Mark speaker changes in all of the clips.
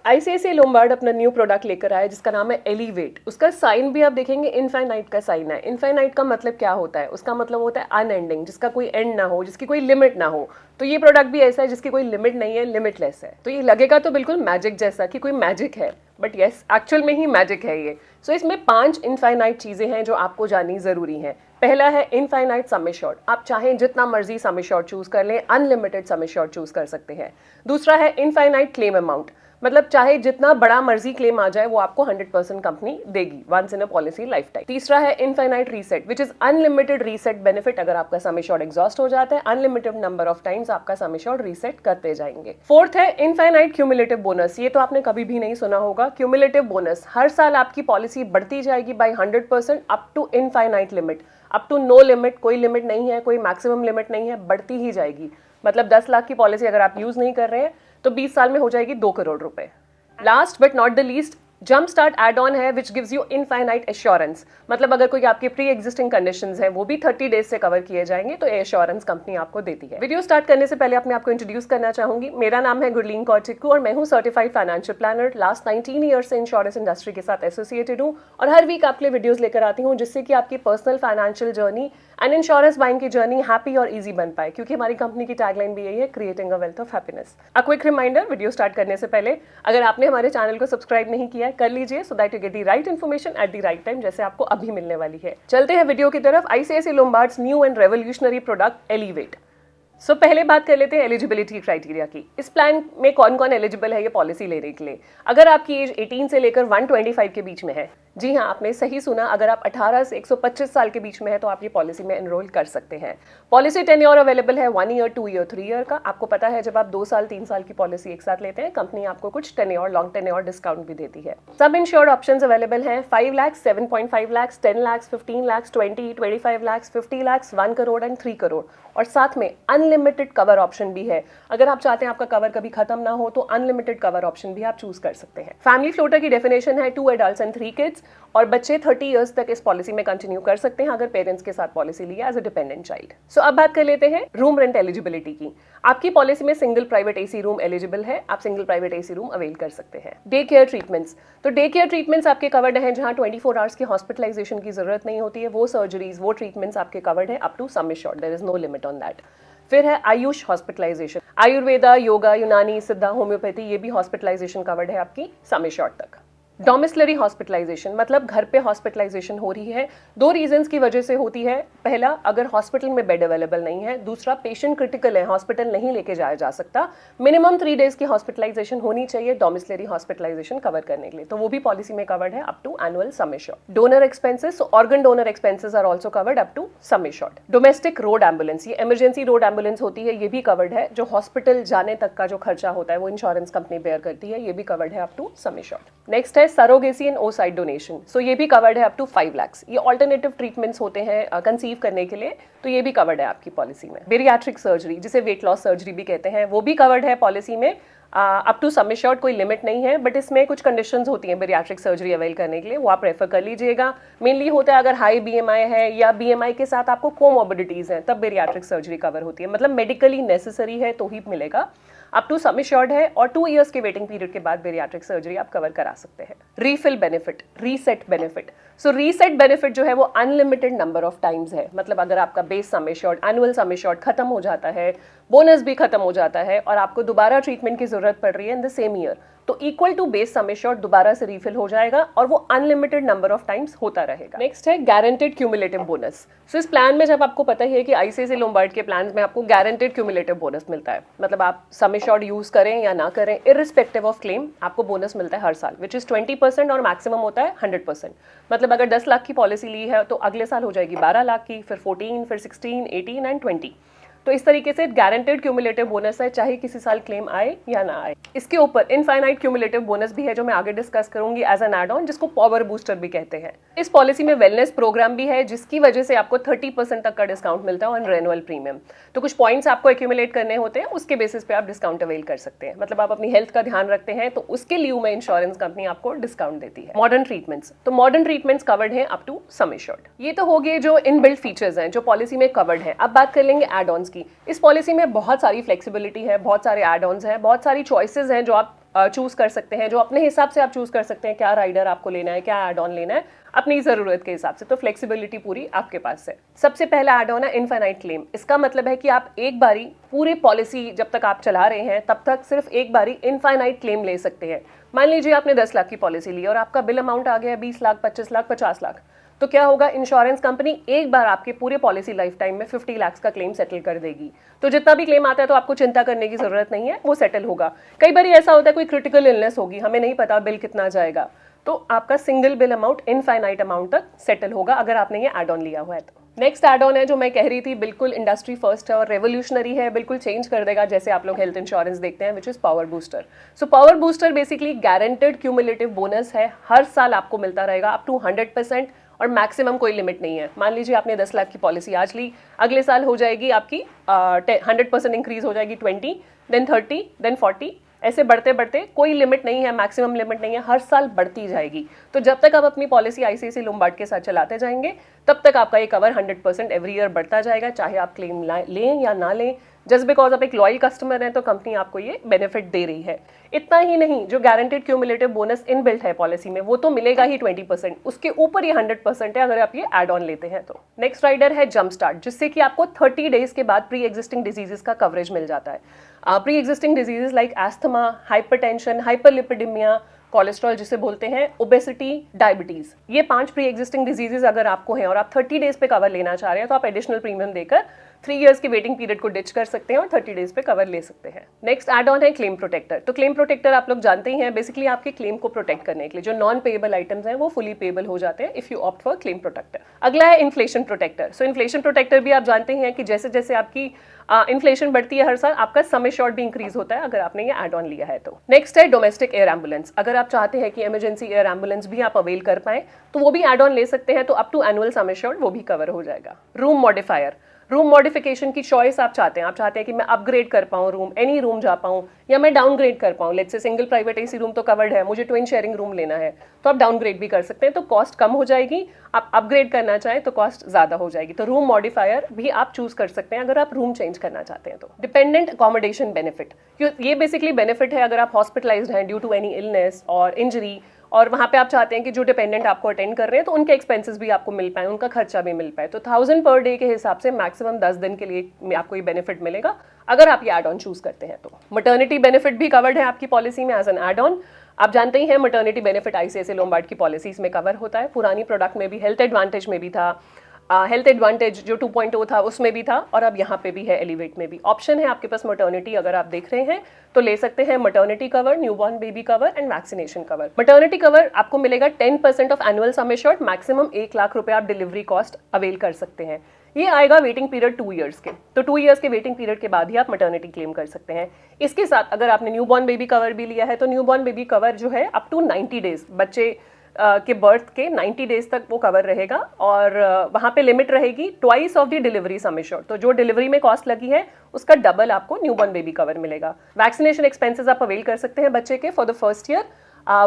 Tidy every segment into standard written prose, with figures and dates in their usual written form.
Speaker 1: ICICI Lombard अपना new product लेकर आया जिसका नाम है एलिवेट। उसका साइन भी आप देखेंगे इनफाइनाइट का साइन है। इनफाइनाइट का मतलब क्या होता है? उसका मतलब होता है अनएंडिंग, जिसका कोई एंड ना हो, जिसकी कोई लिमिट ना हो। तो ये प्रोडक्ट भी ऐसा है जिसकी कोई लिमिट नहीं है, लिमिटलेस है। तो ये लगेगा तो बिल्कुल मैजिक जैसा कि कोई मैजिक है, बट यस एक्चुअल में ही मैजिक है ये। सो इसमें 5 इनफाइनाइट चीजें हैं जो आपको जाननी जरूरी है। पहला है इनफाइनाइट सम एश्योर्ड, आप चाहें जितना मर्जी सम एश्योर्ड चूज कर लें, अनलिमिटेड सम एश्योर्ड चूज कर सकते हैं। दूसरा है इनफाइनाइट क्लेम अमाउंट, मतलब चाहे जितना बड़ा मर्जी क्लेम आ जाए वो आपको 100% कंपनी देगी, once in a policy life time. तीसरा है infinite reset, which is unlimited reset benefit. अगर आपका सम एश्योर्ड एग्जॉस्ट हो जाता है, अनलिमिटेड नंबर ऑफ टाइम्स आपका सम एश्योर्ड रीसेट करते जाएंगे। फोर्थ है इनफाइनाइट क्यूमुलेटिव बोनस। ये तो आपने कभी भी नहीं सुना होगा। क्यूमुलेटिव बोनस, हर साल आपकी पॉलिसी बढ़ती जाएगी by 100% up to infinite limit, up to no limit. कोई लिमिट नहीं है, कोई मैक्सिमम लिमिट नहीं है, बढ़ती ही जाएगी। मतलब 10 लाख की पॉलिसी अगर आप यूज नहीं कर रहे हैं तो 20 साल में हो जाएगी 2 करोड़ रुपए। Last but not the least, jump start add on है which gives you infinite assurance. मतलब अगर कोई आपके प्री एग्जिस्टिंग कंडीशंस हैं वो भी 30 डेज से कवर किए जाएंगे, तो एश्योरेंस कंपनी आपको देती है। वीडियो स्टार्ट करने से पहले अपने आपको इंट्रोड्यूस करना चाहूंगी। मेरा नाम है गुरलीन कौर चिक्कू और मैं हूँ certified financial planner. Last 19 year से इंश्योरेंस इंडस्ट्री के साथ एसोसिएटेड हूँ और हर वीक आपके लिए वीडियोस लेकर आती हूँ जिससे कि आपकी personal financial journey and insurance buying की जर्नी हैप्पी और इजी बन पाए, क्योंकि हमारी कंपनी की टैगलाइन भी यही है, creating a wealth of happiness. A quick reminder, video start करने से पहले अगर आपने हमारे चैनल को सब्सक्राइब नहीं किया है कर लीजिए, so that you get the right information at the right time, जैसे आपको अभी मिलने वाली है। चलते हैं वीडियो की तरफ। ICICI Lombard's new and revolutionary product Elevate. So पहले बात कर लेते हैं एलिजिबिलिटी क्राइटेरिया की। इस प्लान में कौन कौन एलिजिबल है ये पॉलिसी लेने के लिए? अगर आपकी एज 18 से लेकर 125 के बीच में है, जी हाँ आपने सही सुना, अगर आप 18 से 125 साल के बीच में है तो आप ये पॉलिसी में एनरोल कर सकते हैं। पॉलिसी टेन्योर अवेलेबल है 1 ईयर, 2 ईयर, 3 ईयर का। आपको पता है जब आप 2 साल 3 साल की पॉलिसी एक साथ लेते हैं, कंपनी आपको कुछ टेन्योर, लॉन्ग टेन्योर डिस्काउंट भी देती है। सब इंश्योर्ड ऑप्शंस अवेलेबल हैं 5 लाख, 7.5 लाख, 10 लाख, 15 लाख, 20, 25 लाख, 50 लाख, 1 करोड़ एंड 3 करोड़। और साथ में अनलिमिटेड कवर ऑप्शन भी है। अगर आप चाहते हैं आपका कवर कभी खत्म ना हो तो अनलिमिटेड कवर ऑप्शन भी आप चूज कर सकते हैं। फैमिली फ्लोटर की डेफिनेशन है 2 एडल्ट्स एंड 3 किड्स, और बच्चे 30 इयर्स तक इस पॉलिसी में कंटिन्यू कर सकते हैं अगर पेरेंट्स के साथ पॉलिसी ली है एज अ डिपेंडेंट चाइल्ड। सो अब बात कर लेते हैं रूम रेंट एलिजिबिलिटी की। आपकी पॉलिसी में single private AC room eligible है, आप single private AC room avail कर सकते हैं। डे केयर ट्रीटमेंट्स, तो डे केयर ट्रीटमेंट्स आपके कवर्ड हैं जहां 24 आवर्स की हॉस्पिटलाइजेशन की जरूरत नहीं होती है। वो सर्जरीज, वो ट्रीटमेंट्स आपके कवर्ड है up to sum assured, there is no limit on that. फिर है आयुष हॉस्पिटलाइजेशन, आयुर्वेदा, योगा, यूनानी, सिद्धा, होम्योपैथी, ये भी हॉस्पिटलाइजेशन कवर्ड है आपकी सम एश्योर्ड तक। डोमिसलरी हॉस्पिटलाइजेशन, मतलब घर पे हॉस्पिटलाइजेशन हो रही है, 2 रीजंस की वजह से होती है। पहला, अगर हॉस्पिटल में बेड अवेलेबल नहीं है। दूसरा, पेशेंट क्रिटिकल है, हॉस्पिटल नहीं लेके जाया जा सकता। मिनिमम 3 डेज की हॉस्पिटलाइजेशन होनी चाहिए डोमिसलरी हॉस्पिटलाइजेशन कवर करने के लिए, तो वो भी पॉलिसी में कवर्ड है up to annual sum assured. Donor expenses, organ donor expenses are also covered up to sum assured. Domestic road ambulance, ये इमरजेंसी रोड एम्बुलेंस होती है, ये भी कवर्ड है। जो हॉस्पिटल जाने तक का जो खर्चा होता है वो इंश्योरेंस कंपनी बेयर करती है, ये भी कवर्ड है up to sum assured. Next है surrogacy and oocyte donation, so ये भी कवर्ड है अप टू 5 लाख। ये ऑल्टरनेटिव ट्रीटमेंट्स होते हैं कंसीव करने के लिए, तो ये भी कवर्ड है आपकी पॉलिसी में। बेरियाट्रिक सर्जरी, जिसे वेट लॉस सर्जरी भी कहते हैं, वो भी कवर्ड है पॉलिसी में अप टू सम एश्योर्ड। कोई लिमिट नहीं है, बट इसमें कुछ कंडीशंस होती हैं बेरियाट्रिक सर्जरी अवेल करने के लिए, वो आप रेफर कर लीजिएगा। मेनली होता है अगर हाई बीएमआई है या बीएमआई के साथ आपको कोमोर्बिडिटीज हैं, तब बेरियाट्रिक सर्जरी कवर होती है। मतलब मेडिकली नेसेसरी है तो ही मिलेगा। अप टू सम एश्योर्ड है और 2 इयर्स के वेटिंग पीरियड के बाद बेरियाट्रिक सर्जरी आप कवर करा सकते हैं। रीफिल बेनिफिट, रीसेट बेनिफिट, सो रीसेट बेनिफिट जो है वो अनलिमिटेड नंबर ऑफ टाइम्स है। मतलब अगर आपका base sum assured, annual sum assured खत्म हो जाता है, बोनस भी खत्म हो जाता है और आपको दोबारा ट्रीटमेंट की जरूरत पड़ रही है इन द सेम ईयर, तो equal to base sum assured दोबारा से रीफिल हो जाएगा और वो अनलिमिटेड नंबर ऑफ टाइम्स होता रहेगा। नेक्स्ट है गारंटेड क्यूमुलेटिव बोनस। सो इस प्लान में जब आपको पता ही है कि आईसीआईसीआई लोम्बार्ड के प्लान में आपको गारंटेड क्यूमुलेटिव बोनस मिलता है, मतलब आप सम एश्योर्ड यूज करें या ना करें, इररिस्पेक्टिव ऑफ क्लेम आपको बोनस मिलता है हर साल, विच इज 20% और मैक्सिमम होता है 100%। मतलब अगर 10 लाख की पॉलिसी ली है तो अगले साल हो जाएगी 12 लाख की, फिर 14, फिर 16, 18 एंड 20। तो इस तरीके से गारंटेड क्यूमुलेटिव बोनस है, चाहे किसी साल क्लेम आए या ना आए। इसके ऊपर इनफाइनाइट क्यूमुलेटिव बोनस भी है जो मैं आगे डिस्कस करूंगी एज एन एड ऑन, जिसको पावर बूस्टर भी कहते हैं। इस पॉलिसी में वेलनेस प्रोग्राम भी है जिसकी वजह से आपको 30% तक का डिस्काउंट मिलता है ऑन रेनुअल प्रीमियम। तो कुछ पॉइंट्स आपको एक्यूमुलेट करने होते हैं, उसके बेसिस पे आप डिस्काउंट अवेल कर सकते हैं। मतलब आप अपनी हेल्थ का ध्यान रखते हैं तो उसके लिए में इंश्योरेंस कंपनी आपको डिस्काउंट देती है। मॉडर्न ट्रीटमेंट्स, तो मॉडर्न ट्रीटमेंट्स कवर्ड है अप टू सम एश्योर्ड। ये तो हो गए जो इनबिल्ट फीचर्स हैं जो पॉलिसी में कवर्ड है। अब बात कर लेंगे एड ऑन्स की। इस पॉलिसी में बहुत सारी फ्लेक्सिबिलिटी है, बहुत सारे एड ऑन्स हैं, बहुत सारी चॉइसेस हैं जो आप चूज कर सकते हैं, जो अपने हिसाब से आप चूज कर सकते हैं क्या राइडर आपको लेना है, क्या एड ऑन लेना है अपनी ज़रूरत के हिसाब से। तो फ्लेक्सिबिलिटी पूरी आपके पास है। सबसे पहला एड ऑन है इनफाइनाइट क्लेम। इसका मतलब है कि आप एक बारी पूरी पॉलिसी जब तक आप चला रहे हैं तब तक सिर्फ एक बारी इनफाइनाइट क्लेम ले सकते हैं। मान लीजिए आपने 10 लाख की पॉलिसी ली और आपका बिल अमाउंट आ गया 20 लाख, 25 लाख, 50 लाख, तो क्या होगा, इंश्योरेंस कंपनी एक बार आपके पूरे पॉलिसी लाइफ टाइम में 50 लाख का क्लेम सेटल कर देगी। तो जितना भी क्लेम आता है तो आपको चिंता करने की जरूरत नहीं है, वो सेटल होगा। कई बार ऐसा होता है कोई क्रिटिकल इलनेस होगी, हमें नहीं पता बिल कितना जाएगा, तो आपका single bill amount infinite amount तक सेटल होगा अगर आपने ये एड ऑन लिया हुआ है तो। नेक्स्ट एड ऑन है जो मैं कह रही थी, बिल्कुल इंडस्ट्री फर्स्ट है और रेवोल्यूशनरी है, बिल्कुल चेंज कर देगा जैसे आप लोग हेल्थ इंश्योरेंस देखते हैं, which is power booster. So power booster basically guaranteed cumulative bonus है, हर साल आपको मिलता रहेगा अप टू 100% और मैक्सिमम कोई लिमिट नहीं है। मान लीजिए आपने 10 लाख की पॉलिसी आज ली, अगले साल हो जाएगी आपकी 100% इंक्रीज हो जाएगी 20, देन 30, देन 40, ऐसे बढ़ते बढ़ते कोई लिमिट नहीं है, मैक्सिमम लिमिट नहीं है, हर साल बढ़ती जाएगी। तो जब तक आप अपनी पॉलिसी आईसीआईसीआई लोम्बार्ड के साथ चलाते जाएंगे तब तक आपका ये कवर 100% एवरी ईयर बढ़ता जाएगा, चाहे आप क्लेम लें या ना लें। जस्ट बिकॉज आप एक लॉयल कस्टमर हैं तो कंपनी आपको ये बेनिफिट दे रही है। इतना ही नहीं, जो गारंटेड क्यूमुलेटिव बोनस इनबिल्ट है पॉलिसी में वो तो मिलेगा ही 20%, उसके ऊपर ये 100% है अगर आप ये एड ऑन लेते हैं तो। नेक्स्ट राइडर है जंप स्टार्ट, जिससे कि आपको 30 डेज के बाद प्री एग्जिस्टिंग डिजीजेस का कवरेज मिल जाता है। Pre existing diseases like asthma, hypertension, hyperlipidemia, cholesterol जिसे बोलते हैं, ओबेसिटी, डायबिटीज, ये 5 प्री एग्जिस्टिंग डिजीजेस अगर आपको हैं और आप 30 डेज पे कवर लेना चाह रहे हैं तो आप एडिशनल प्रीमियम देकर 3 इयर्स की वेटिंग पीरियड को डिच कर सकते हैं और 30 डेज पे कवर ले सकते हैं। नेक्स्ट एड ऑन है क्लेम प्रोटेक्टर। तो क्लेम प्रोटेक्टर आप लोग जानते ही हैं, बेसिकली आपके क्लेम को प्रोटेक्ट करने के लिए जो नॉन पेएबल आइटम्स हैं वो फुली पेएबल हो जाते हैं if you opt for claim protector. अगला है inflation protector. So inflation protector भी आप जानते हैं कि जैसे जैसे आपकी इन्फ्लेशन बढ़ती है हर साल आपका सम एश्योर्ड भी इंक्रीज होता है अगर आपने ये एड ऑन लिया है तो। नेक्स्ट है डोमेस्टिक एयर एम्बुलेंस। अगर आप चाहते हैं कि इमरजेंसी एयर एम्बुलेंस भी आप अवेल कर पाए तो वो भी एड ऑन ले सकते हैं, तो up to annual sum assured वो भी कवर हो जाएगा। रूम मॉडिफायर, रूम मॉडिफिकेशन की चॉइस आप चाहते हैं कि मैं अपग्रेड कर पाऊँ रूम, एनी रूम जा पाऊँ या मैं डाउनग्रेड कर पाऊँ। Let's say single private AC room तो कवर्ड है, मुझे ट्विन शेयरिंग रूम लेना है तो आप डाउनग्रेड भी कर सकते हैं, तो कॉस्ट कम हो जाएगी। आप अपग्रेड करना चाहें तो कॉस्ट ज्यादा हो जाएगी, तो रूम मॉडिफायर भी आप चूज कर सकते हैं अगर आप रूम चेंज करना चाहते हैं तो। डिपेंडेंट अकोमोडेशन बेनिफिट, ये बेसिकली बेनिफिट है अगर आप हॉस्पिटलाइज्ड हैं ड्यू टू एनी इलनेस और इंजरी और वहाँ पे आप चाहते हैं कि जो डिपेंडेंट आपको अटेंड कर रहे हैं तो उनके एक्सपेंसेस भी आपको मिल पाए, उनका खर्चा भी मिल पाए, तो 1000 पर डे के हिसाब से मैक्सिमम 10 दिन के लिए आपको ये बेनिफिट मिलेगा अगर आप ये एड ऑन चूज करते हैं तो। मटर्निटी बेनिफिट भी कवर्ड है आपकी पॉलिसी में एज एन एड ऑन। आप जानते ही हैं मटर्निटी बेनिफिट आईसीआईसीआई लोम्बार्ड की पॉलिसीज में कवर होता है, पुरानी प्रोडक्ट में भी हेल्थ एडवांटेज में भी था, हेल्थ एडवांटेज जो 2.0 था उसमें भी था और अब यहाँ पे भी है, एलिवेट में भी ऑप्शन है आपके पास। मटर्निटी अगर आप देख रहे हैं तो ले सकते हैं maternity cover, newborn baby cover and vaccination cover. Maternity cover आपको मिलेगा 10% of annual sum assured, maximum 1 lakh रुपए आप डिलीवरी कॉस्ट अवेल कर सकते हैं। ये आएगा वेटिंग पीरियड 2 इयर्स के, तो 2 इयर्स के वेटिंग पीरियड के बाद ही आप मटर्निटी क्लेम कर सकते हैं। इसके साथ अगर आपने न्यूबॉर्न बेबी कवर भी लिया है तो न्यूबॉर्न बेबी कवर जो है अप टू 90 डेज, बच्चे के बर्थ के 90 डेज तक वो कवर रहेगा और वहाँ पे लिमिट रहेगी twice of the delivery sum assured, तो जो डिलीवरी में कॉस्ट लगी है उसका डबल आपको न्यूबॉर्न बेबी कवर मिलेगा। वैक्सीनेशन एक्सपेंसेस आप अवेल कर सकते हैं बच्चे के for the first year,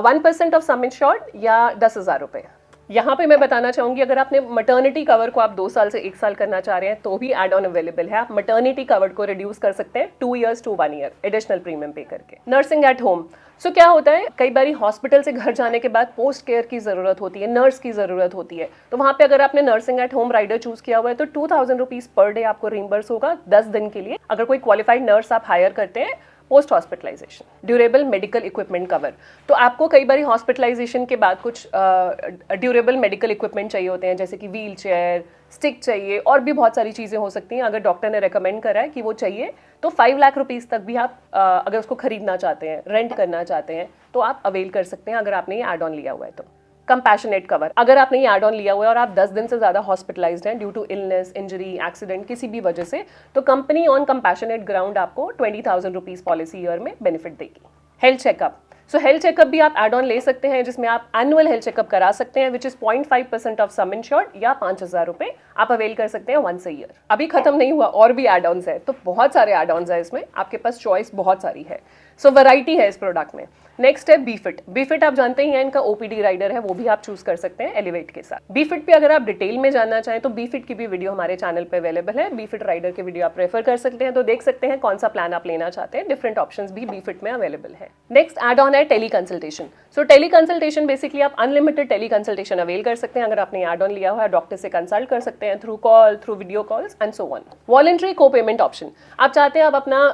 Speaker 1: 1% of sum assured या 10,000 रुपये। यहाँ पे मैं बताना चाहूंगी अगर आपने मटर्निटी कवर को आप 2 साल से 1 साल करना चाह रहे हैं तो भी एड ऑन अवेलेबल है। आप मटर्निटी कवर को रिड्यूस कर सकते हैं 2 years to 1 year additional premium pay करके। नर्सिंग एट होम, सो क्या होता है कई बार हॉस्पिटल से घर जाने के बाद पोस्ट केयर की जरूरत होती है, नर्स की जरूरत होती है, तो वहाँ पे अगर आपने nursing at home rider choose किया हुआ है तो 2000 रुपीज पर डे आपको रिम्बर्स होगा 10 दिन के लिए अगर कोई क्वालिफाइड नर्स आप हायर करते हैं post hospitalization. Durable medical equipment cover, तो आपको कई बार हॉस्पिटलाइजेशन के बाद कुछ ड्यूरेबल मेडिकल इक्विपमेंट चाहिए होते हैं, जैसे कि व्हील चेयर, स्टिक चाहिए और भी बहुत सारी चीज़ें हो सकती हैं। अगर डॉक्टर ने रेकमेंड करा है कि वो चाहिए तो 5 लाख रुपीज़ तक भी आप अगर उसको खरीदना चाहते हैं, रेंट करना चाहते हैं तो आप अवेल कर सकते हैं अगर आपने ये एड ऑन लिया हुआ है तो। कंपैशनेट कवर, अगर आपने ये एड ऑन लिया हुआ है और आप 10 दिन से ज़्यादा हॉस्पिटलाइज्ड हैं due to illness, injury, accident, किसी भी वजह से, तो कंपनी ऑन कंपैशनेट ग्राउंड आपको 20,000 रुपीज़ पॉलिसी ईयर में बेनिफिट देगी। हेल्थ चेकअप, सो हेल्थ चेकअप भी आप एड ऑन ले सकते हैं जिसमें आप एनुअल हेल्थ चेकअप करा सकते हैं which is 0.5% of some insured या 5,000 रुपए आप अवेल कर सकते हैं वंस अ ईयर। अभी खत्म नहीं हुआ, और भी एड ऑन्स है, तो बहुत सारे एड ऑन्स है इसमें, आपके पास चॉइस बहुत सारी है। सो वैरायटी है इस प्रोडक्ट में। नेक्स्ट है बीफिट। बीफिट आप जानते ही हैं, इनका ओपीडी राइडर है, वो भी आप चूज कर सकते हैं एलिवेट के साथ। बीफिट पे अगर आप डिटेल में जानना चाहें तो बीफिट की भी वीडियो हमारे चैनल पे अवेलेबल है। बीफिट राइडर की वीडियो आप रेफर कर सकते हैं, तो देख सकते हैं कौन सा प्लान आप लेना चाहते हैं। डिफरेंट ऑप्शंस भी बीफिट में अवेलेबल है। नेक्स्ट एड ऑन है टेली कंसल्टेशन। सो टेली कंसल्टेशन बेसिकली आप अनलिमिटेड टेली कंसल्टेशन अवेल कर सकते हैं। अगर आपने एड ऑन लिया हुआ है, डॉक्टर से कंसल्ट कर सकते हैं through call, through video calls and so on. Voluntary को पेमेंट ऑप्शन, आप चाहते हैं आप अपना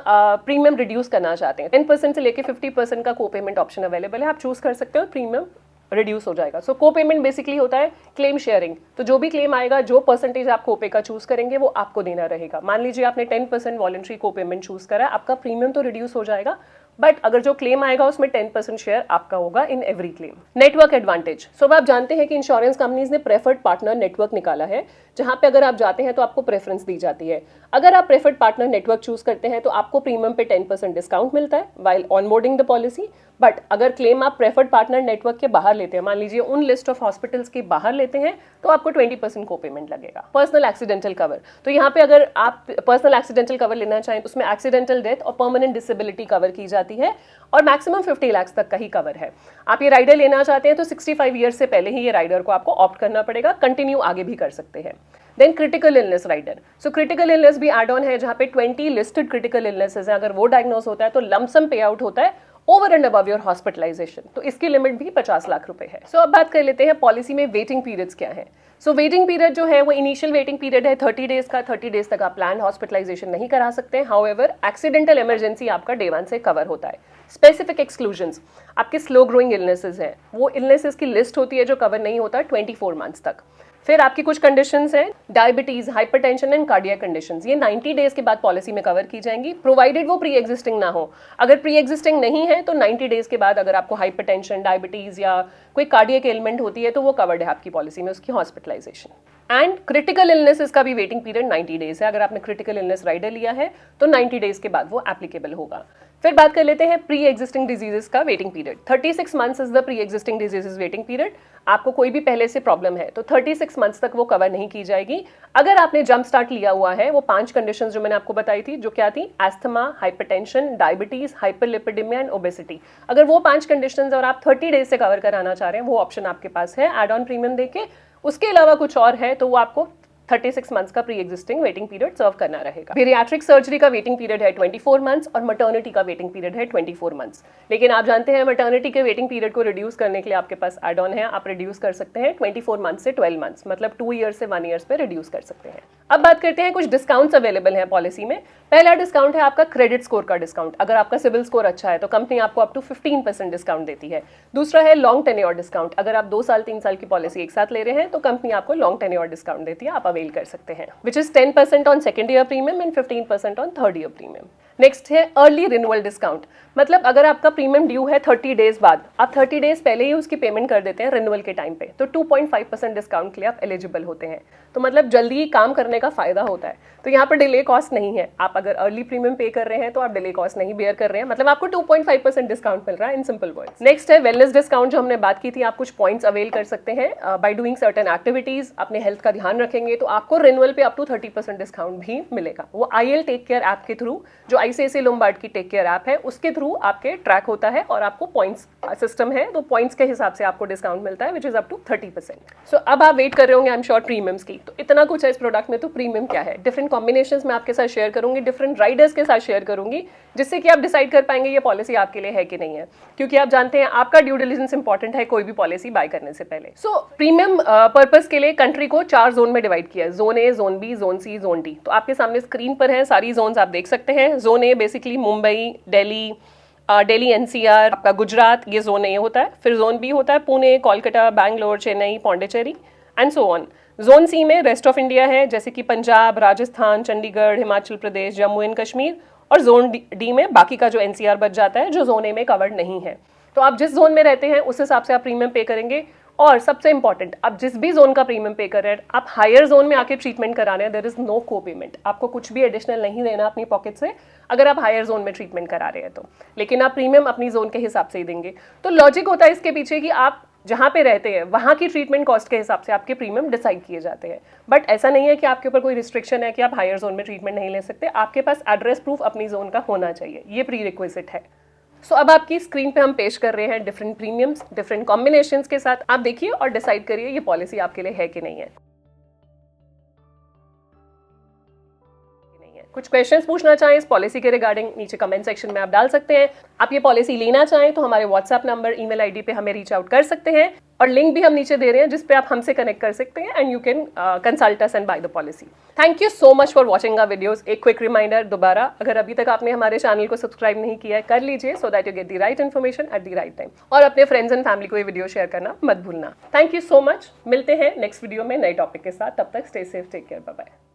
Speaker 1: प्रीमियम रिड्यूस करना चाहते हैं, 10% से लेकर 50% का को पेमेंट ऑप्शन अवेलेबल है, आप चूज कर सकते हो, प्रीमियम रिड्यूस हो जाएगा। सो को पेमेंट बेसिकली होता है क्लेम शेयरिंग। तो जो भी क्लेम आएगा, जो परसेंटेज आप कोपे का चूज करेंगे वो आपको देना रहेगा। मान लीजिए आपने 10% वॉलंटरी को पेमेंट चूज करा, आपका प्रीमियम तो रिड्यूस हो जाएगा, बट अगर जो क्लेम आएगा उसमें 10% शेयर आपका होगा in every claim. Network advantage, so आप जानते हैं कि इंश्योरेंस कंपनीज ने प्रेफर्ड पार्टनर नेटवर्क निकाला है, जहां पे अगर आप जाते हैं तो आपको प्रेफरेंस दी जाती है। अगर आप प्रेफर्ड पार्टनर नेटवर्क चूज करते हैं तो आपको प्रीमियम पे 10% डिस्काउंट मिलता है while onboarding the policy. But अगर क्लेम आप प्रेफर्ड पार्टनर नेटवर्क के बाहर लेते हैं, मान लीजिए उन लिस्ट ऑफ हॉस्पिटल्स के बाहर लेते हैं, तो आपको 20% को पेमेंट लगेगा। पर्सनल एक्सीडेंटल कवर, तो यहाँ पे अगर आप पर्सनल एक्सीडेंटल कवर लेना चाहें तो उसमें एक्सीडेंटल डेथ और परमानेंट डिसेबिलिटी कवर की जाती है और मैक्सिमम 50 लाख तक का ही कवर है। आप ये राइडर लेना चाहते हैं तो 65 ईयर से पहले ही ये राइडर को आपको ऑप्ट करना पड़ेगा, कंटिन्यू आगे भी कर सकते हैं। Then critical illness rider, so critical illness भी एड ऑन है, जहाँ पे 20 लिस्टेड क्रिटिकल इलनेसेस हैं, अगर वो डायग्नोस होता है तो लमसम पे आउट होता है over and above your hospitalization, तो इसकी लिमिट भी 50 लाख रुपए है। सो अब बात कर लेते हैं पॉलिसी में वेटिंग पीरियड्स क्या है। सो वेटिंग पीरियड जो है वो इनिशियल वेटिंग पीरियड है 30 डेज का। 30 डेज तक आप प्लान हॉस्पिटलाइजेशन नहीं करा सकते हैं। हाउएवर एक्सीडेंटल इमरजेंसी आपका डे 1 से कवर होता है। स्पेसिफिक एक्सक्लूजन्स, आपके स्लो ग्रोइंग इलनेसेस हैं, वो इलनेसेस की लिस्ट होती है जो कवर नहीं होता 24 मंथ्स तक। फिर आपकी कुछ कंडीशंस हैं, diabetes, hypertension and cardiac conditions, ये 90 डेज के बाद पॉलिसी में कवर की जाएंगी, प्रोवाइडेड वो प्री एग्जिस्टिंग ना हो। अगर प्री एग्जिस्टिंग नहीं है तो 90 डेज के बाद अगर आपको हाइपरटेंशन, डायबिटीज या कोई कार्डियक एलिमेंट होती है तो वो कवर्ड है आपकी पॉलिसी में, उसकी हॉस्पिटलाइजेशन। एंड क्रिटिकल इलनेसेस का भी वेटिंग पीरियड 90 डेज है। अगर आपने क्रिटिकल इलनेस राइडर लिया है तो 90 डेज के बाद वो एप्लीकेबल होगा। फिर बात कर लेते हैं प्री एग्जिस्टिंग डिजीजेस का waiting period. 36 months is the pre existing diseases waiting period. आपको कोई भी पहले से प्रॉब्लम है तो 36 मंथ्स तक वो कवर नहीं की जाएगी। अगर आपने जंप स्टार्ट लिया हुआ है, वो 5 कंडीशंस जो मैंने आपको बताई थी, जो क्या थी, asthma, hypertension, diabetes, hyperlipidemia and obesity, अगर वो 5 कंडीशंस और आप 30 डेज से कवर कराना चाह रहे हैं, वो ऑप्शन आपके पास है एड ऑन प्रीमियम देके। उसके अलावा कुछ और है तो वो आपको 36 मंथ्स का pre existing waiting period serve करना रहेगा। पीरियाट्रिक सर्जरी का वेटिंग पीरियड है 24 मंथ्स और मैटर्निटी का वेटिंग पीरियड है 24 मंथ्स। लेकिन आप जानते हैं मैटर्निटी के वेटिंग पीरियड को रिड्यूस करने के लिए आपके पास एड ऑन है, आप रिड्यूस कर सकते हैं 24 मंथ्स से 12 मंथ्स, मतलब 2 ईयर से 1 ईयर्स पे रिड्यूस कर सकते हैं। अब बात करते हैं कुछ डिस्काउंट्स अवेलेबल हैं पॉलिसी में। पहला डिस्काउंट है आपका क्रेडिट स्कोर का डिस्काउंट। अगर आपका सिविल स्कोर अच्छा है तो कंपनी आपको अप टू 15% डिस्काउंट देती है। दूसरा है लॉन्ग टेन्योर डिस्काउंट। अगर आप 2 साल 3 साल की पॉलिसी एक साथ ले रहे हैं तो कंपनी आपको लॉन्ग टेन्योर डिस्काउंट देती है, आप अवेल कर सकते हैं, which is 10% on second year premium and 15% on third year premium. Next है अर्ली रिन्यूअल डिस्काउंट। मतलब अगर आपका प्रीमियम ड्यू है 30 डेज बाद, आप 30 डेज पहले ही उसकी पेमेंट कर देते हैं रिन्यूअल के टाइम पे, तो 2.5% डिस्काउंट के लिए आप एलिजिबल होते हैं। तो मतलब जल्दी ही काम करने का फायदा होता है। तो यहाँ पर डिले कॉस्ट नहीं है। आप अगर अर्ली प्रीमियम पे कर रहे हैं तो आप डिले कॉस्ट नहीं बेयर कर रहे हैं, मतलब आपको 2.5% डिस्काउंट मिल रहा है इन सिंपल वर्ड्स। नेक्स्ट है वेलनेस डिस्काउंट, जो हमने बात की थी। आप कुछ पॉइंट्स अवेल कर सकते हैं बाय डूइंग सर्टेन एक्टिविटीज। अपने हेल्थ का ध्यान रखेंगे तो आपको रिन्यूअल पे अप टू 30% डिस्काउंट भी मिलेगा। वो IL टेक केयर ऐप के थ्रू, जो ICICI लोम्बार्ड की टेक केयर ऐप है, उसके थ्रू आपके ट्रैक होता है और आपको पॉइंट्स सिस्टम है, तो पॉइंट्स के हिसाब से आपको डिस्काउंट मिलता है, विच इज अप टू 30%। सो अब आप वेट कर रहे होंगे आई एम श्योर प्रीमियम्स की। तो इतना कुछ है इस प्रोडक्ट में, तो प्रीमियम क्या है, डिफरेंट कॉम्बिनेशंस में आपके साथ शेयर करूंगी, डिफरेंट राइडर्स के साथ शेयर करूंगी, जिससे कि आप डिसाइड कर पाएंगे ये पॉलिसी आपके लिए है कि नहीं है। क्योंकि आप जानते हैं आपका ड्यू डिलिजेंस इंपॉर्टेंट है कोई भी पॉलिसी बाय करने से पहले। सो प्रीमियम पर्पस के लिए कंट्री को 4 जोन में डिवाइड किया है, zone A, zone B, zone C, zone D. तो आपके सामने स्क्रीन पर है सारी जोन्स, आप देख सकते हैं। Zone A basically Mumbai, Delhi, NCR, आपका गुजरात, ये जोन ए होता है। फिर जोन बी होता है Pune, Kolkata, Bangalore, Chennai, Pondicherry and so on. Zone C में रेस्ट ऑफ इंडिया है, जैसे कि पंजाब, राजस्थान, चंडीगढ़, हिमाचल प्रदेश, जम्मू एंड कश्मीर। और जोन डी में बाकी का जो NCR बच जाता है, जो जोन ए में कवर्ड नहीं है। तो आप जिस जोन में रहते हैं उस हिसाब से आप प्रीमियम पे करेंगे। और सबसे इंपॉर्टेंट, आप जिस भी जोन का प्रीमियम पे कर रहे हैं, आप हायर जोन में आके ट्रीटमेंट करा रहे हैं, देयर इज नो को पेमेंट। आपको कुछ भी एडिशनल नहीं देना अपनी पॉकेट से अगर आप हायर जोन में ट्रीटमेंट करा रहे हैं तो, लेकिन आप प्रीमियम अपनी जोन के हिसाब से ही देंगे। तो लॉजिक होता है इसके पीछे कि आप जहाँ पे रहते हैं वहाँ की ट्रीटमेंट कॉस्ट के हिसाब से आपके प्रीमियम डिसाइड किए जाते हैं। बट ऐसा नहीं है कि आपके ऊपर कोई रिस्ट्रिक्शन है कि आप हायर जोन में ट्रीटमेंट नहीं ले सकते। आपके पास एड्रेस प्रूफ अपनी जोन का होना चाहिए, ये प्री रिक्विजिट है। सो अब आपकी स्क्रीन पे हम पेश कर रहे हैं डिफरेंट प्रीमियम्स डिफरेंट कॉम्बिनेशंस के साथ। आप देखिए और डिसाइड करिए ये पॉलिसी आपके लिए है कि नहीं है। कुछ क्वेश्चंस पूछना चाहें इस पॉलिसी के रिगार्डिंग नीचे कमेंट सेक्शन में आप डाल सकते हैं। आप ये पॉलिसी लेना चाहें तो हमारे व्हाट्सएप नंबर ईमेल आईडी पे हमें रीच आउट कर सकते हैं और लिंक भी हम नीचे दे रहे हैं जिस पे आप हमसे कनेक्ट कर सकते हैं and you can consult us and buy the policy. Thank you so much for watching our videos. एक क्विक रिमाइंडर दोबारा, अगर अभी तक आपने हमारे चैनल को सब्सक्राइब नहीं किया है कर लीजिए so that you get the right information at the right time, और अपने फ्रेंड्स एंड फैमिली को ये वीडियो शेयर करना मत भूलना। Thank you so much. मिलते हैं नेक्स्ट वीडियो में नए टॉपिक के साथ। तब तक stay safe, take care, bye bye.